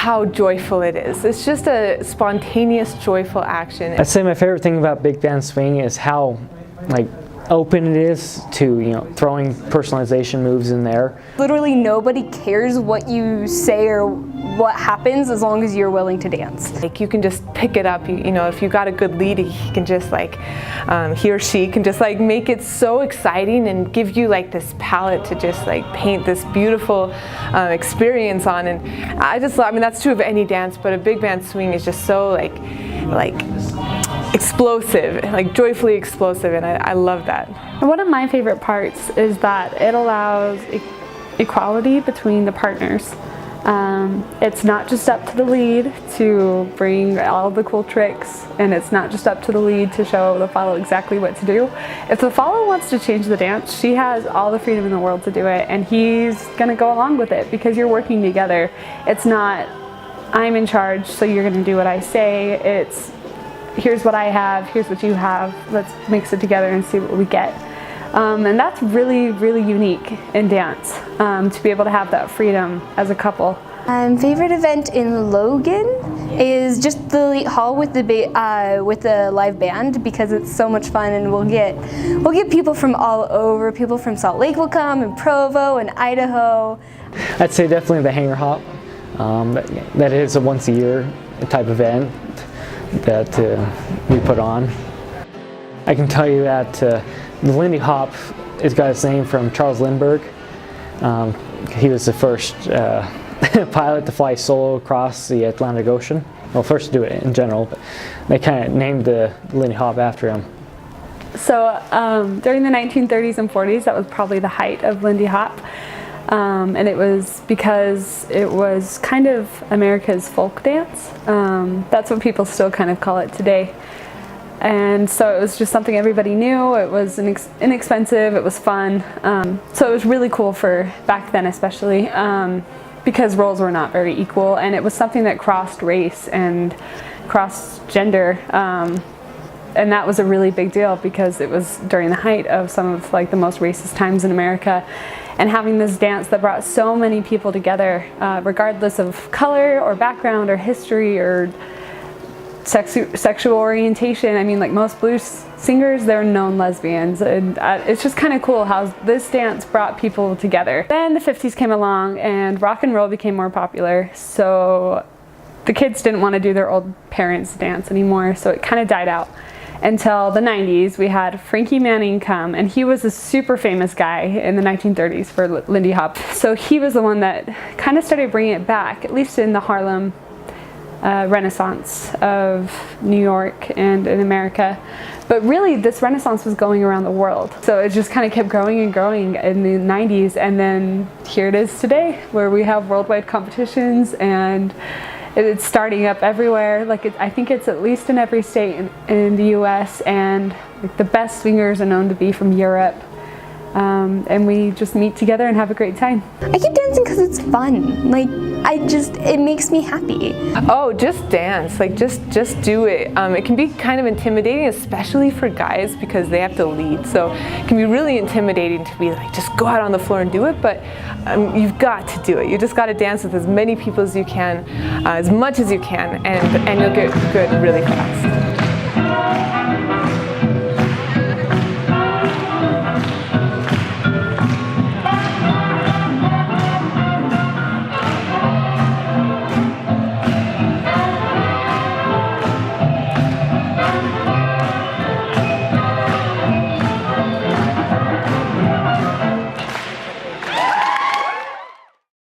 how joyful it is. It's just a spontaneous, joyful action. I'd say my favorite thing about big band swing is how open it is to throwing personalization moves in there. Literally nobody cares what you say or what happens as long as you're willing to dance. You can just pick it up. If you got a good lead, he can just he or she can just make it so exciting and give you this palette to just paint this beautiful experience on. And that's true of any dance, but a big band swing is just so explosive, joyfully explosive, and I love that. And one of my favorite parts is that it allows equality between the partners. It's not just up to the lead to bring all the cool tricks, and it's not just up to the lead to show the follow exactly what to do. If the follow wants to change the dance, she has all the freedom in the world to do it, and he's gonna go along with it because you're working together. It's not, I'm in charge, so you're gonna do what I say. It's, here's what I have, here's what you have, let's mix it together and see what we get. And that's really, really unique in dance, to be able to have that freedom as a couple. Favorite event in Logan is just the Elite Hall with the live band, because it's so much fun, and we'll get people from all over. People from Salt Lake will come, and Provo, and Idaho. I'd say definitely the hanger hop. That is a once a year type event that we put on. I can tell you that the Lindy Hop has got its name from Charles Lindbergh. He was the first pilot to fly solo across the Atlantic Ocean. Well, first to do it in general, but they kind of named the Lindy Hop after him. So during the 1930s and 40s, that was probably the height of Lindy Hop. And it was because it was kind of America's folk dance. That's what people still kind of call it today. And so it was just something everybody knew. It was inexpensive, it was fun. So it was really cool for back then, especially because roles were not very equal, and it was something that crossed race and crossed gender. And that was a really big deal because it was during the height of some of the most racist times in America. And having this dance that brought so many people together, regardless of color or background or history or sexual orientation. I mean, most blues singers, they're known lesbians, and it's just kind of cool how this dance brought people together. Then the 50s came along and rock and roll became more popular, so the kids didn't want to do their old parents' dance anymore, so it kind of died out. Until the 90s, we had Frankie Manning come, and he was a super famous guy in the 1930s for Lindy Hop. So he was the one that kind of started bringing it back, at least in the Harlem Renaissance of New York and in America. But really, this Renaissance was going around the world. So it just kind of kept growing and growing in the 90s, and then here it is today, where we have worldwide competitions, and it's starting up everywhere. I think it's at least in every state in the US, and the best swingers are known to be from Europe. And we just meet together and have a great time. I keep dancing because it's fun. It makes me happy. Oh, just dance. Just do it. It can be kind of intimidating, especially for guys, because they have to lead. So it can be really intimidating to be just go out on the floor and do it, but you've got to do it. You just got to dance with as many people as you can, as much as you can, and you'll get good really fast.